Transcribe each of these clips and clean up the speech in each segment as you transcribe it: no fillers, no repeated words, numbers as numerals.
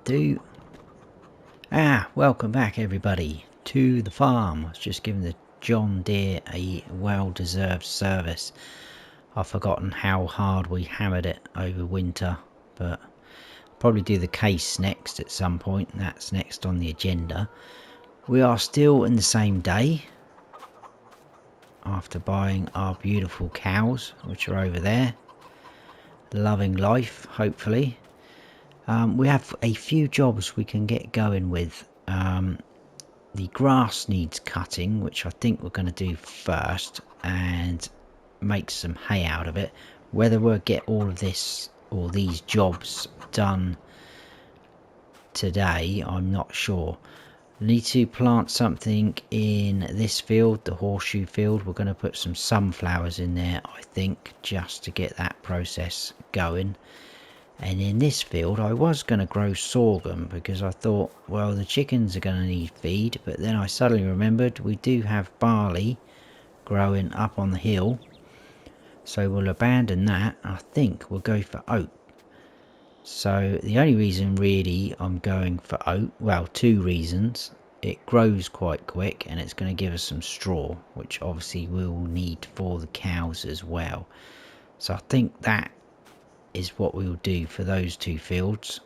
do. Welcome back everybody to the farm. I was just giving the John Deere a well-deserved service. I've forgotten how hard we hammered it over winter, but probably do the case next at some point. That's next on the agenda. We are still in the same day after buying our beautiful cows, which are over there, loving life, hopefully. We have a few jobs we can get going with. The grass needs cutting, which I think we're going to do first, and make some hay out of it. Whether we'll get all of this or these jobs done today, I'm not sure. Need to plant something in this field, the horseshoe field. We're going to put some sunflowers in there, I think, just to get that process going. And in this field I was going to grow sorghum because I thought, well, the chickens are going to need feed, but then I suddenly remembered we do have barley growing up on the hill, so we'll abandon that. I think we'll go for oat. So the only reason really I'm going for oat, well, two reasons: it grows quite quick and it's going to give us some straw, which obviously we'll need for the cows as well. So I think that is what we'll do for those two fields.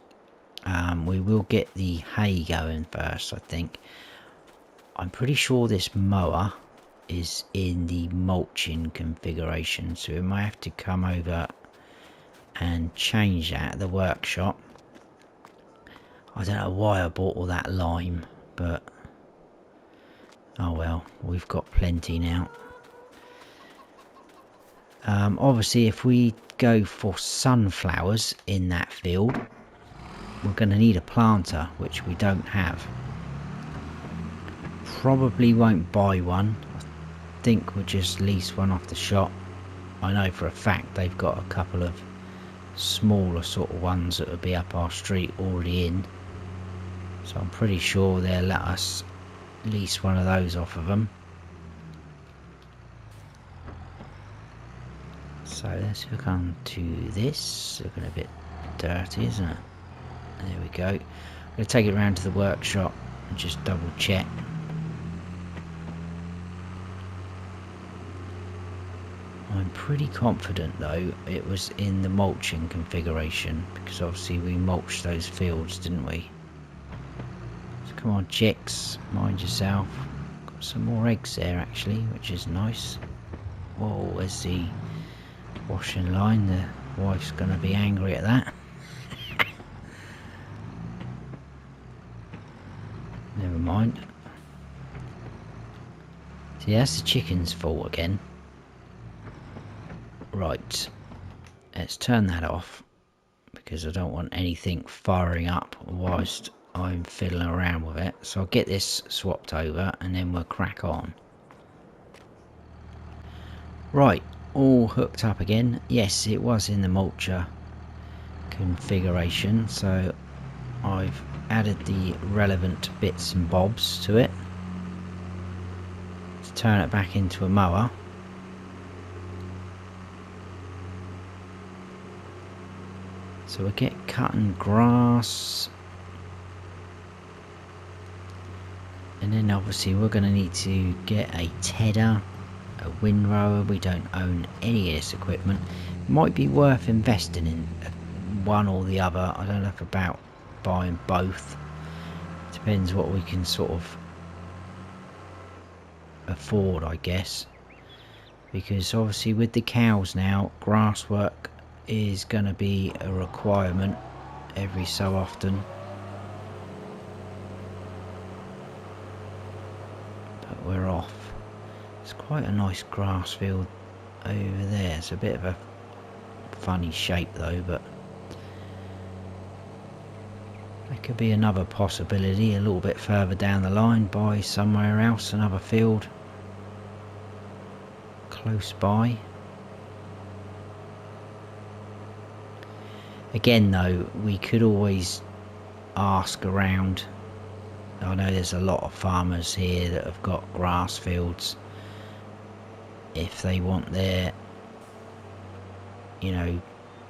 We will get the hay going first, I think. I'm pretty sure this mower is in the mulching configuration, so we might have to come over and change that at the workshop. I don't know why I bought all that lime, but oh well, we've got plenty now. Obviously if we go for sunflowers in that field, we're going to need a planter, which we don't have. Probably won't buy one. I think we'll just lease one off the shop. I know for a fact they've got a couple of smaller sort of ones that will be up our street already in, so I'm pretty sure they'll let us lease one of those off of them. So let's hook on to this. Looking a bit dirty, isn't it? There we go. I'm going to take it around to the workshop and just double check. I'm pretty confident though it was in the mulching configuration, because obviously we mulched those fields, didn't we? So come on chicks, mind yourself. Got some more eggs there actually, which is nice. Whoa, there's the washing line. The wife's gonna be angry at that. Never mind. See, that's the chicken's fault again. Right, let's turn that off because I don't want anything firing up whilst I'm fiddling around with it. So I'll get this swapped over and then we'll crack on. Right, all hooked up again. Yes, it was in the mulcher configuration, so I've added the relevant bits and bobs to it. Let's turn it back into a mower. So we'll get cutting grass, and then obviously we're going to need to get a tedder, a windrower. We don't own any of this equipment. Might be worth investing in one or the other. I don't know about buying both. Depends what we can sort of afford, I guess, because obviously with the cows now, grass work is going to be a requirement every so often. But we're off. It's quite a nice grass field over there. It's a bit of a funny shape though, but that could be another possibility a little bit further down the line. Buy somewhere else, another field close by. Again though, we could always ask around. I know there's a lot of farmers here that have got grass fields. If they want their, you know,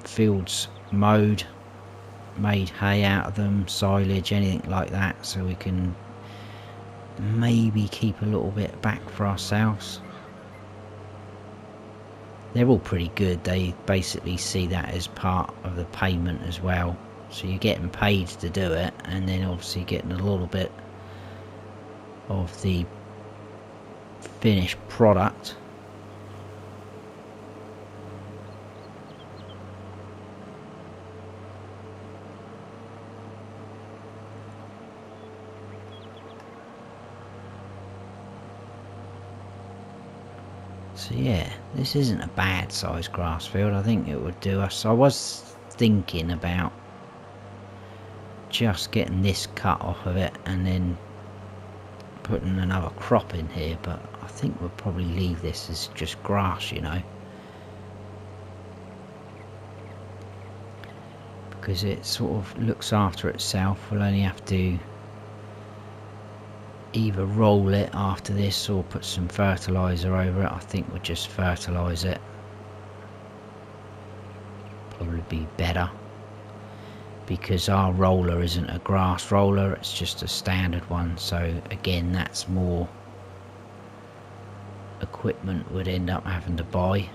fields mowed, made hay out of them, silage, anything like that, so we can maybe keep a little bit back for ourselves. They're all pretty good. They basically see that as part of the payment as well, so you're getting paid to do it, and then obviously getting a little bit of the finished product. So yeah, this isn't a bad sized grass field. I think it would do us. I was thinking about just getting this cut off of it and then putting another crop in here, but I think we'll probably leave this as just grass, you know, because it sort of looks after itself. We'll only have to either roll it after this or put some fertilizer over it. I think we'll just fertilize it, probably be better, because our roller isn't a grass roller, it's just a standard one. So again, that's more equipment we'd end up having to buy.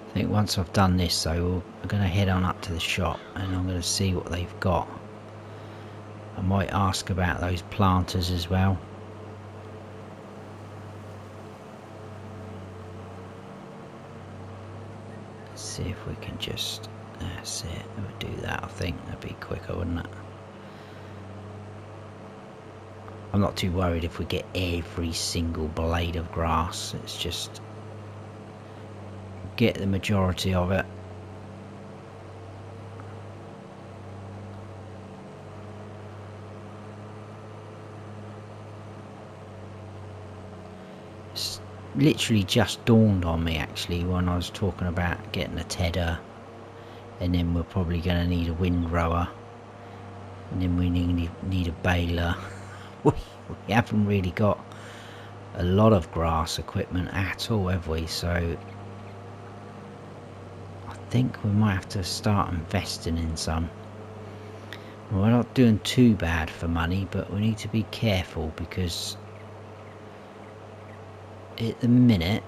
I think once I've done this though, we're going to head on up to the shop and I'm going to see what they've got. I might ask about those planters as well. Let's see if we can just, that's it, we'll do that. I think that'd be quicker, wouldn't it? I'm not too worried if we get every single blade of grass. It's just get the majority of it. It's literally just dawned on me actually when I was talking about getting a tedder, and then we're probably going to need a windrower, and then we need a baler. We haven't really got a lot of grass equipment at all, have we? So I think we might have to start investing in some. We're not doing too bad for money, but we need to be careful because at the minute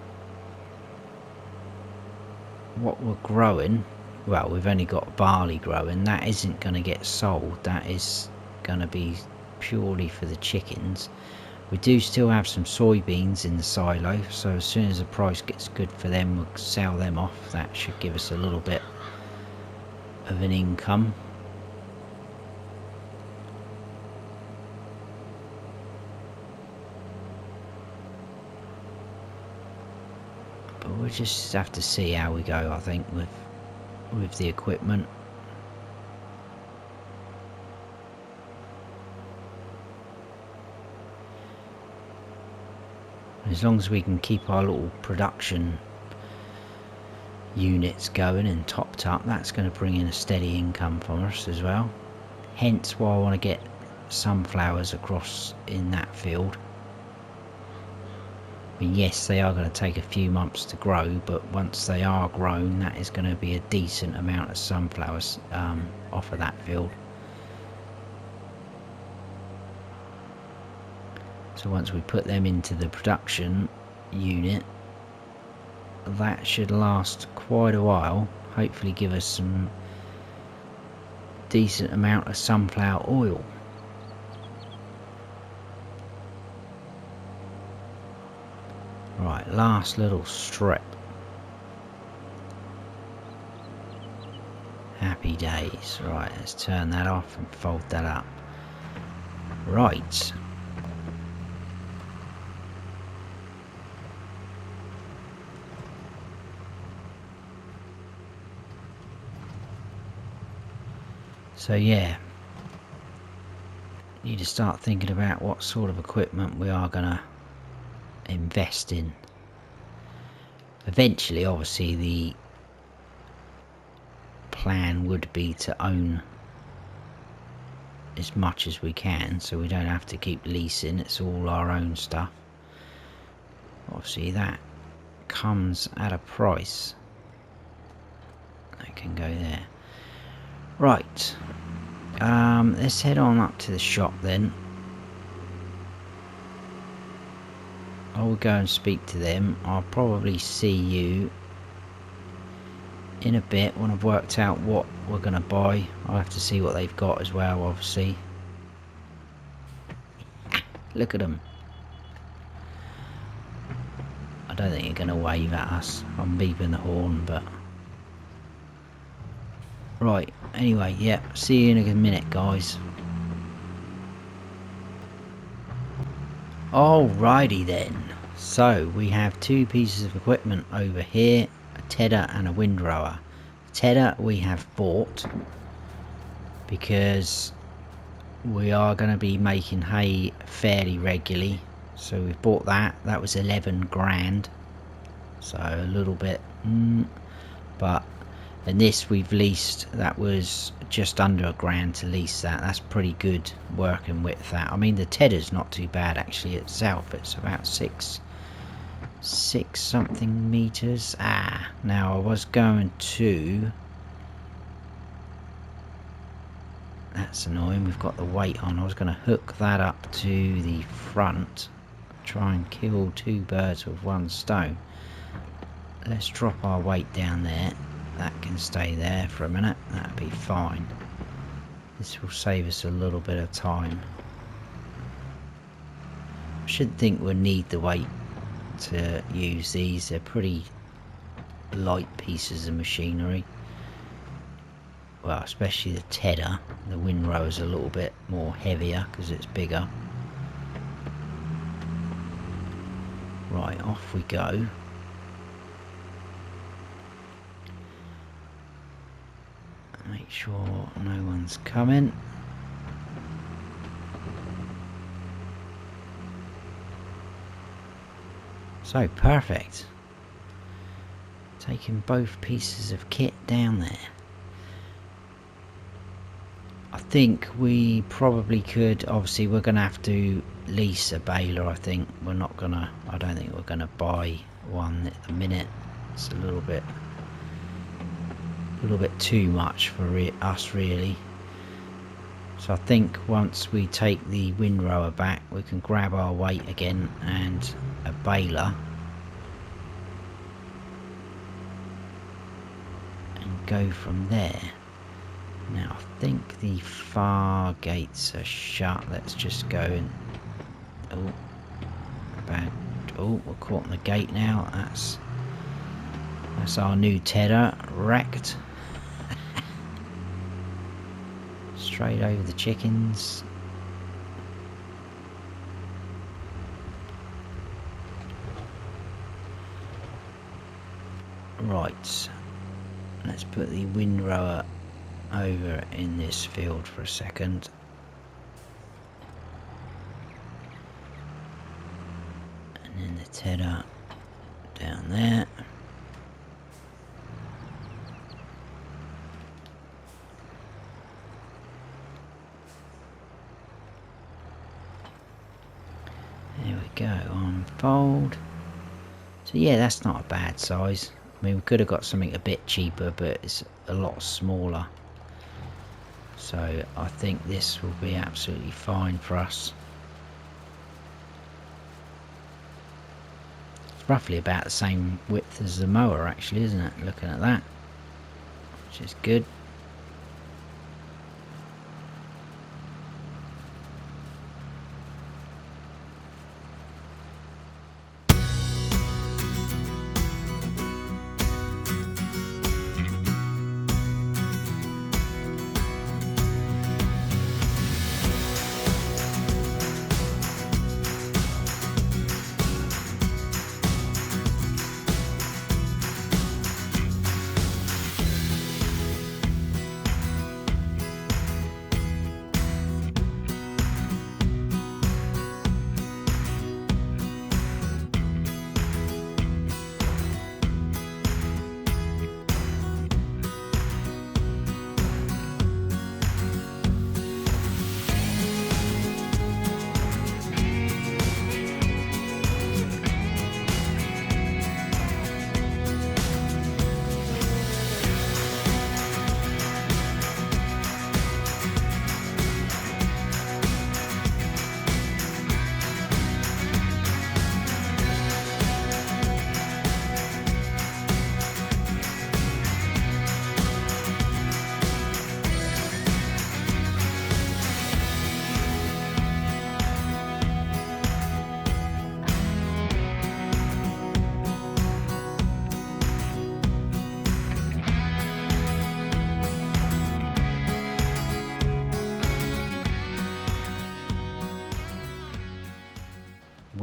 what we're growing, well, we've only got barley growing, that isn't going to get sold, that is going to be purely for the chickens. We do still have some soybeans in the silo, so as soon as the price gets good for them, we'll sell them off. That should give us a little bit of an income. But we'll just have to see how we go, I think, with the equipment. As long as we can keep our little production units going and topped up, that's going to bring in a steady income for us as well. Hence why I want to get sunflowers across in that field. I mean, yes, they are going to take a few months to grow, but once they are grown, that is going to be a decent amount of sunflowers off of that field. So once we put them into the production unit, that should last quite a while, hopefully give us some decent amount of sunflower oil. Right, last little strip. Happy days. Right, let's turn that off and fold that up. Right. So yeah, need to start thinking about what sort of equipment we are going to invest in. Eventually, obviously, the plan would be to own as much as we can, so we don't have to keep leasing. It's all our own stuff. Obviously that comes at a price. That can go there. Right, let's head on up to the shop then. I will go and speak to them. I'll probably see you in a bit when I've worked out what we're going to buy. I'll have to see what they've got as well, obviously. Look at them. I don't think they're going to wave at us. I'm beeping the horn, but... Right, anyway, yeah, see you in a minute, guys. Alrighty then. So, we have two pieces of equipment over here. A tedder and a windrower. Tedder we have bought because we are going to be making hay fairly regularly, so we've bought that. That was 11 grand, so a little bit, but and this we've leased, that was just under £1,000 to lease that. That's pretty good working with that. I mean, the tedder's not too bad actually itself. It's about six something meters. Now I was going to, that's annoying, we've got the weight on. I was going to hook that up to the front, try and kill two birds with one stone. Let's drop our weight down there. That can stay there for a minute, that'll be fine. This will save us a little bit of time. I should think we'll need the weight to use these. They're pretty light pieces of machinery. Well, especially the tedder. The windrower is a little bit more heavier because it's bigger. Right, off we go. Make sure no one's coming. So, perfect. Taking both pieces of kit down there. I think we probably could, obviously we're going to have to lease a baler. I think we're not going to, I don't think we're going to buy one at the minute. It's a little bit too much for us really. So I think once we take the windrower back, we can grab our weight again and a baler and go from there. Now I think the far gates are shut. Let's just go and we're caught in the gate now. That's our new tedder wrecked. Straight over the chickens. Right, let's put the windrower over in this field for a second. And then the tedder down there. There we go, unfold. So yeah, that's not a bad size. I mean, we could have got something a bit cheaper, but it's a lot smaller. So I think this will be absolutely fine for us. It's roughly about the same width as the mower actually, isn't it? Looking at that, which is good.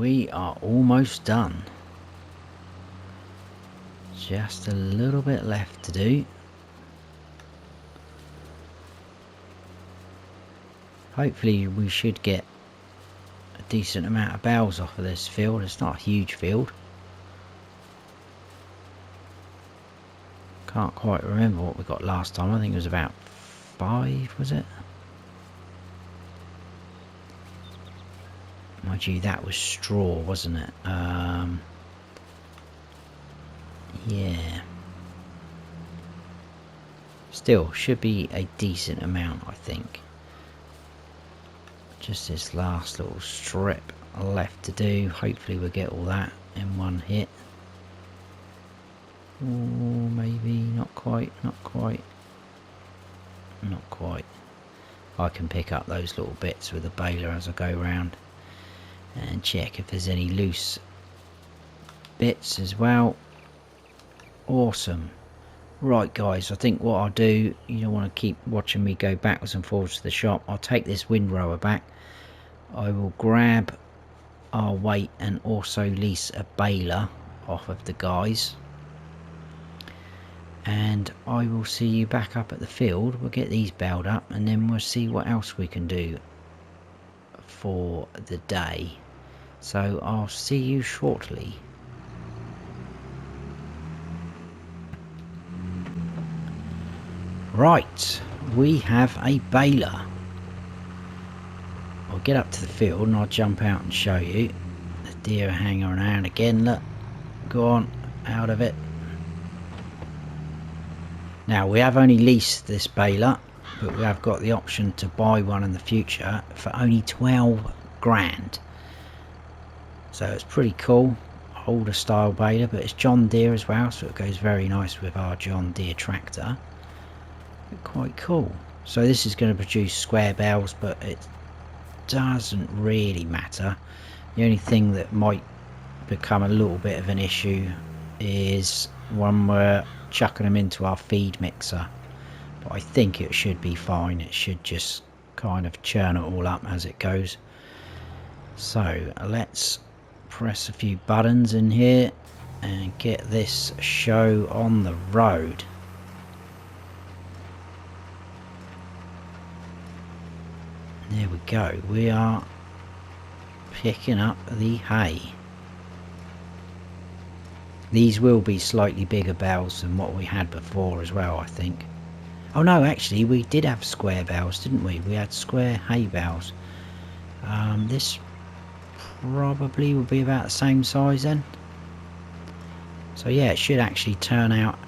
we are almost done. Just a little bit left to do. Hopefully we should get a decent amount of bales off of this field. It's not a huge field. Can't quite remember what we got last time. I think it was about 5, was it? Mind you, that was straw, wasn't it? Yeah. Still, should be a decent amount, I think. Just this last little strip left to do. Hopefully we'll get all that in one hit. Or maybe not quite, not quite. Not quite. I can pick up those little bits with the baler as I go round and check if there's any loose bits as well. Awesome. Right guys, I think what I'll do, you don't want to keep watching me go backwards and forwards to the shop. I'll take this windrower back. I will grab our weight and also lease a baler off of the guys. And I will see you back up at the field. We'll get these baled up and then we'll see what else we can do for the day. So I'll see you shortly. Right, we have a baler. I'll get up to the field and I'll jump out and show you. The deer are hanging around again, look. Go on, out of it. Now we have only leased this baler, but we have got the option to buy one in the future for only 12 grand. So it's pretty cool. Older style baler, but it's John Deere as well, so it goes very nice with our John Deere tractor. Quite cool. So this is going to produce square bales, but it doesn't really matter. The only thing that might become a little bit of an issue is when we're chucking them into our feed mixer, but I think it should be fine. It should just kind of churn it all up as it goes. So let's press a few buttons in here and get this show on the road. There we go, we are picking up the hay. These will be slightly bigger bales than what we had before as well, I think. Oh no, actually we did have square bales, didn't we? We had square hay bales. This probably will be about the same size then. So yeah, it should actually turn out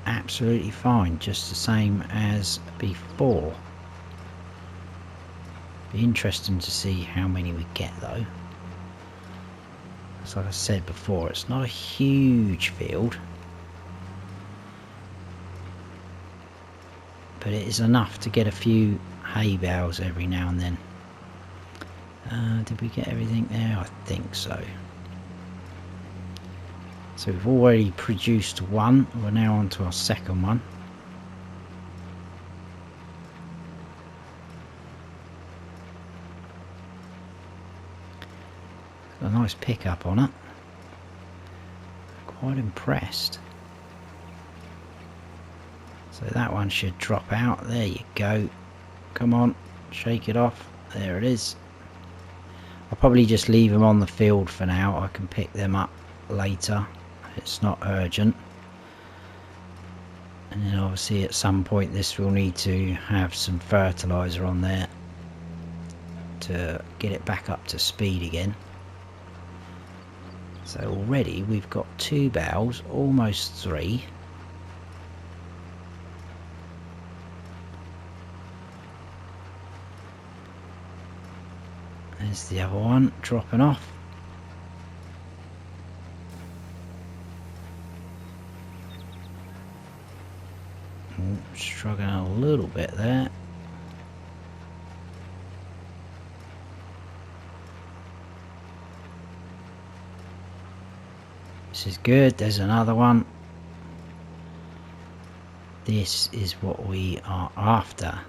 absolutely fine, just the same as before. Be interesting to see how many we get though. As like I said before, it's not a huge field, but it is enough to get a few hay bales every now and then. Did we get everything there? I think so. So we've already produced one, we're now on to our second one. A nice pickup on it. Quite impressed. So that one should drop out. There you go. Come on, shake it off. There it is. I'll probably just leave them on the field for now. I can pick them up later. It's not urgent. And then obviously at some point this will need to have some fertilizer on there to get it back up to speed again. So already we've got 2 bales, almost 3. There's the other one dropping off. Struggling a little bit there. This is good. There's another one. This is what we are after.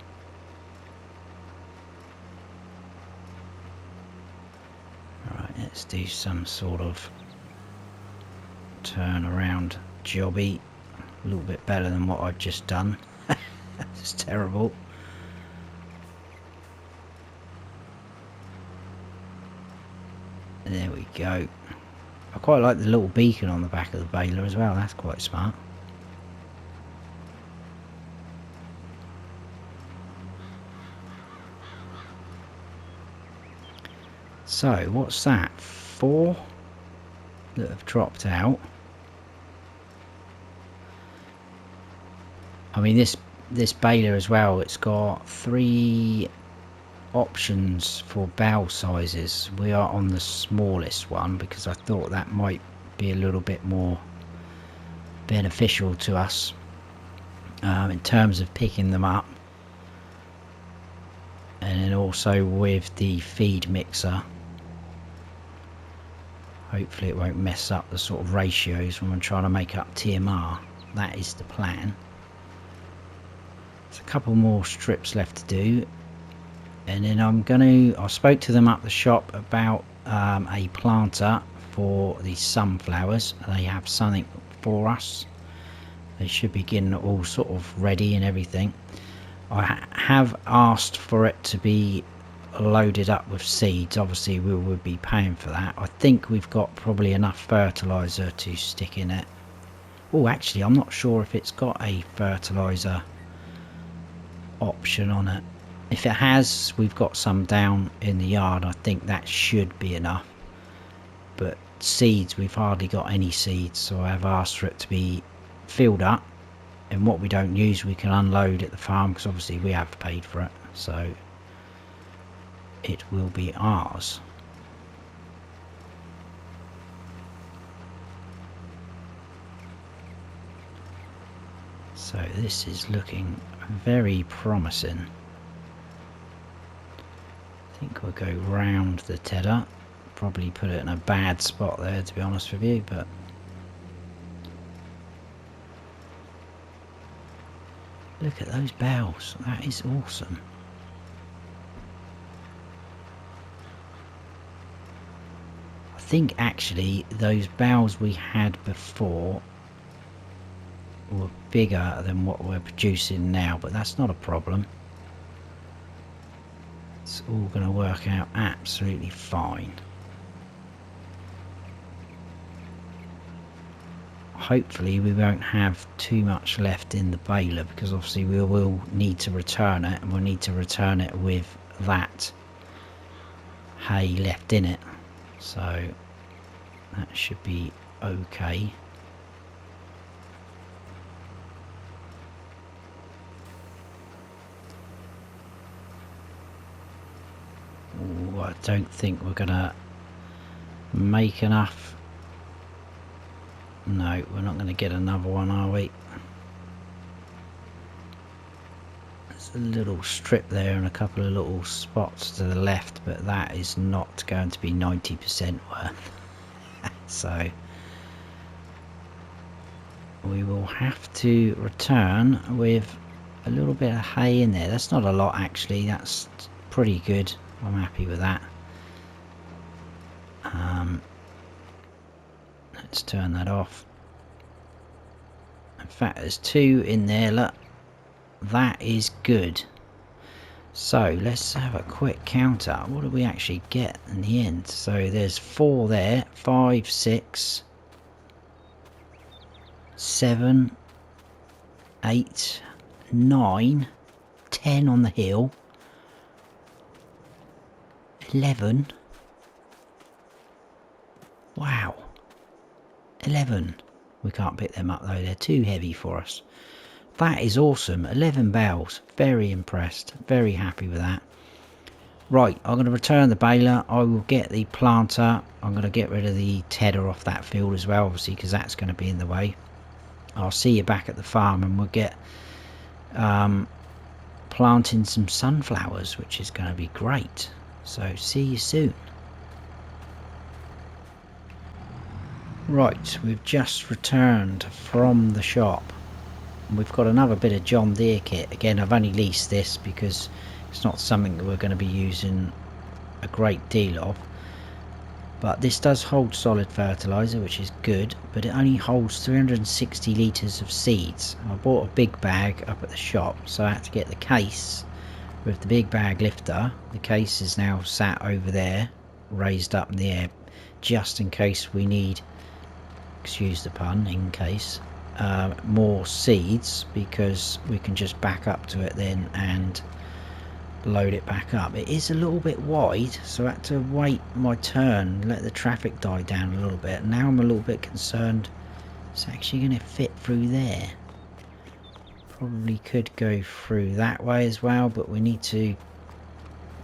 Alright, Let's do some sort of turn around jobby. A little bit better than what I've just done. It's terrible. There we go. I quite like the little beacon on the back of the baler as well. That's quite smart. So what's that? 4 that have dropped out. I mean this baler as well, it's got 3 options for bow sizes. We are on the smallest one because I thought that might be a little bit more beneficial to us in terms of picking them up, and then also with the feed mixer. Hopefully it won't mess up the sort of ratios when I'm trying to make up TMR. That is the plan. There's a couple more strips left to do, and then I spoke to them up the shop about a planter for the sunflowers. They have something for us. They should be getting it all sort of ready and everything. I have asked for it to be loaded up with seeds. Obviously we would be paying for that. I think we've got probably enough fertilizer to stick in it. Oh, actually I'm not sure if it's got a fertilizer option on it. If it has, we've got some down in the yard. I think that should be enough, but seeds, we've hardly got any seeds, so I have asked for it to be filled up, and what we don't use we can unload at the farm, because obviously we have paid for it, so it will be ours. So this is looking very promising. I think we'll go round the tedder. Probably put it in a bad spot there, to be honest with you, but look at those boughs. That is awesome. I think actually those boughs we had before were bigger than what we're producing now, but that's not a problem. It's all going to work out absolutely fine. Hopefully we won't have too much left in the baler, because obviously we will need to return it, and we'll need to return it with that hay left in it, so that should be okay. Ooh, I don't think we're gonna make enough. No, we're not going to get another one, are we? There's a little strip there and a couple of little spots to the left, but that is not going to be 90% worth. So we will have to return with a little bit of hay in there. That's not a lot actually, that's pretty good. I'm happy with that. Let's turn that off. In fact, there's 2 in there, look. That is good. So let's have a quick counter. What do we actually get in the end? So there's 4 there, 5, 6, 7, 8, 9, 10 on the hill, 11. Wow. 11. We can't pick them up though, they're too heavy for us. That is awesome. 11 bales. Very impressed. Very happy with that. Right, I'm going to return the baler. I will get the planter. I'm going to get rid of the tedder off that field as well, obviously, because that's going to be in the way. I'll see you back at the farm and we'll get planting some sunflowers, which is going to be great. So see you soon. Right, we've just returned from the shop. We've got another bit of John Deere kit. Again, I've only leased this because it's not something that we're going to be using a great deal of. But this does hold solid fertilizer, which is good, but it only holds 360 litres of seeds. I bought a big bag up at the shop, so I had to get the case with the big bag lifter. The case is now sat over there, raised up in the air, just in case we need, excuse the pun, in case, more seeds, because we can just back up to it then and load it back up. It is a little bit wide, so I had to wait my turn, let the traffic die down a little bit. Now I'm a little bit concerned it's actually going to fit through there. Probably could go through that way as well, but we need to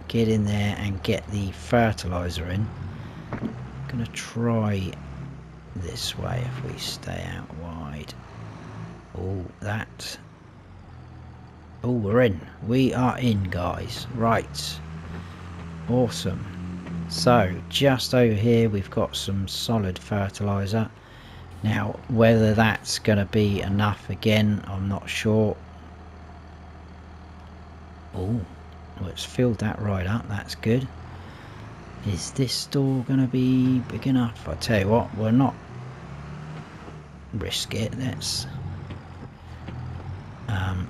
get in there and get the fertilizer in. I'm going to try this way if we stay out wide. Oh, that. Oh, we're in. We are in, guys. Right. Awesome. So, just over here we've got some solid fertilizer. Now, whether that's going to be enough again, I'm not sure. Oh, well, it's filled that right up. That's good. Is this store going to be big enough? I tell you what, we'll not risk it. Let's...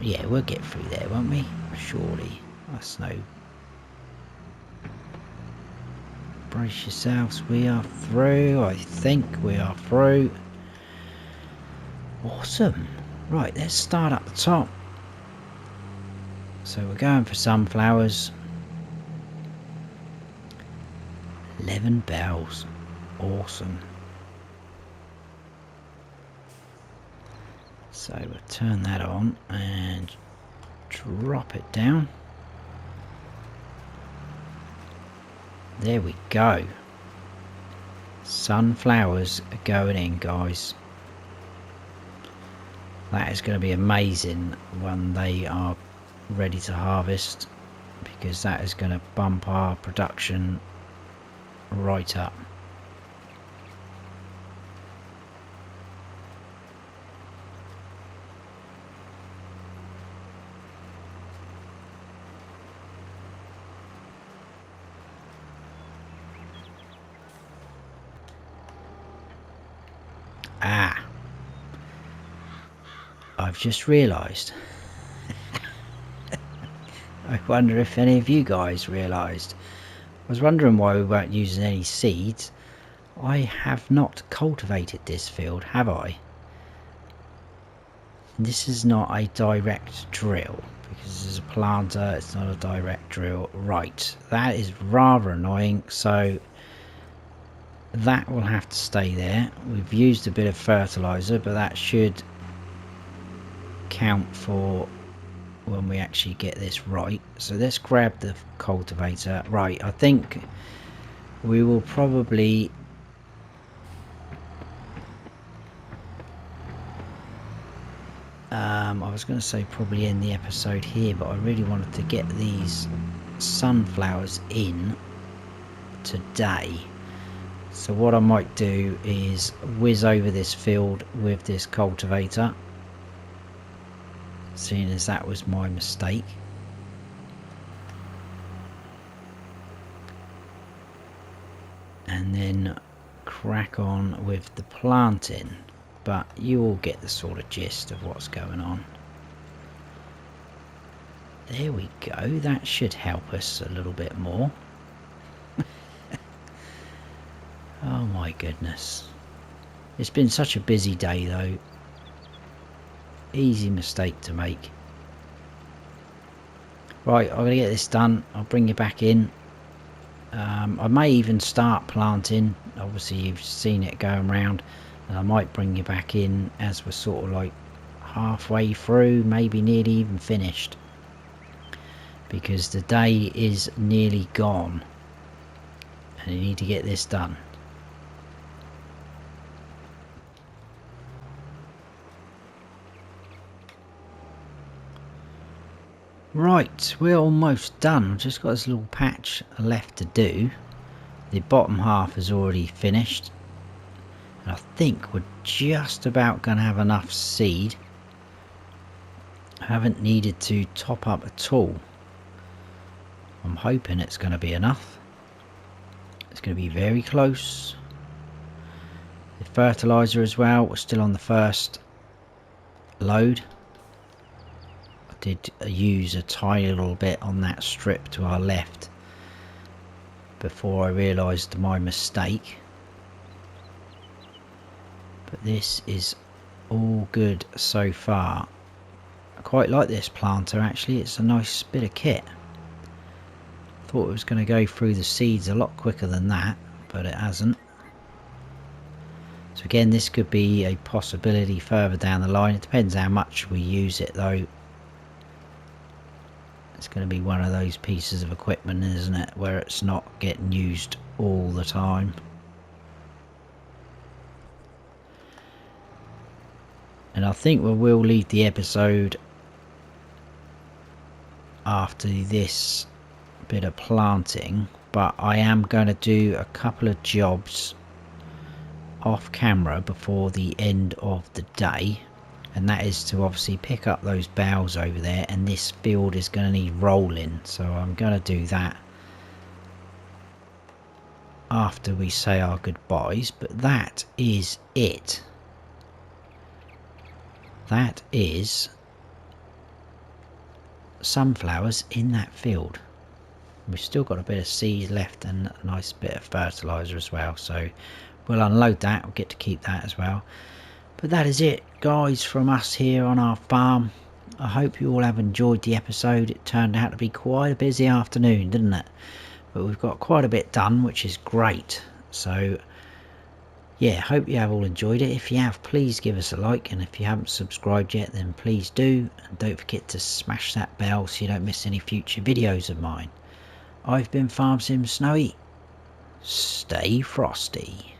yeah, we'll get through there, won't we? Surely. That's no... Brace yourselves, we are through. I think we are through. Awesome. Right, let's start at the top. So we're going for sunflowers. 11 bells. Awesome. So we'll turn that on and drop it down. There we go. Sunflowers are going in, guys. That is going to be amazing when they are ready to harvest, because that is going to bump our production right up. Ah, I've just realised. I wonder if any of you guys realised. I was wondering why we weren't using any seeds. I have not cultivated this field, have I? This is not a direct drill, because this is a planter, it's not a direct drill. Right, that is rather annoying, so that will have to stay there. We've used a bit of fertilizer, but that should count for when we actually get this right. So let's grab the cultivator. Right, I think we will probably I was going to say probably end the episode here, but I really wanted to get these sunflowers in today. So what I might do is whiz over this field with this cultivator, seeing as that was my mistake. And then crack on with the planting, but you all get the sort of gist of what's going on. There we go, that should help us a little bit more. Oh my goodness. It's been such a busy day though. Easy mistake to make. Right, I'm going to get this done. I'll bring you back in. I may even start planting. Obviously you've seen it going around. And I might bring you back in as we're sort of like halfway through, maybe nearly even finished. Because the day is nearly gone. And you need to get this done. Right, we're almost done. We've just got this little patch left to do. The bottom half is already finished. And I think we're just about going to have enough seed. I haven't needed to top up at all. I'm hoping it's going to be enough. It's going to be very close. The fertiliser as well, we're still on the first load. I did use a tiny little bit on that strip to our left before I realised my mistake. But this is all good so far. I quite like this planter actually, it's a nice bit of kit. Thought it was going to go through the seeds a lot quicker than that, but it hasn't. So again, this could be a possibility further down the line. It depends how much we use it though. It's going to be one of those pieces of equipment, isn't it, where it's not getting used all the time. And I think we will leave the episode after this bit of planting, but I am going to do a couple of jobs off camera before the end of the day, and that is to obviously pick up those bales over there, and this field is going to need rolling, so I'm going to do that after we say our goodbyes. But that is it. That is sunflowers in that field. We've still got a bit of seed left and a nice bit of fertiliser as well, so we'll unload that. We'll get to keep that as well. But that is it, guys, from us here on our farm. I hope you all have enjoyed the episode. It turned out to be quite a busy afternoon, didn't it? But we've got quite a bit done, which is great. So yeah, hope you have all enjoyed it. If you have, please give us a like, and if you haven't subscribed yet, then please do, and don't forget to smash that bell so you don't miss any future videos of mine. I've been Farm Sim Snowy. Stay frosty.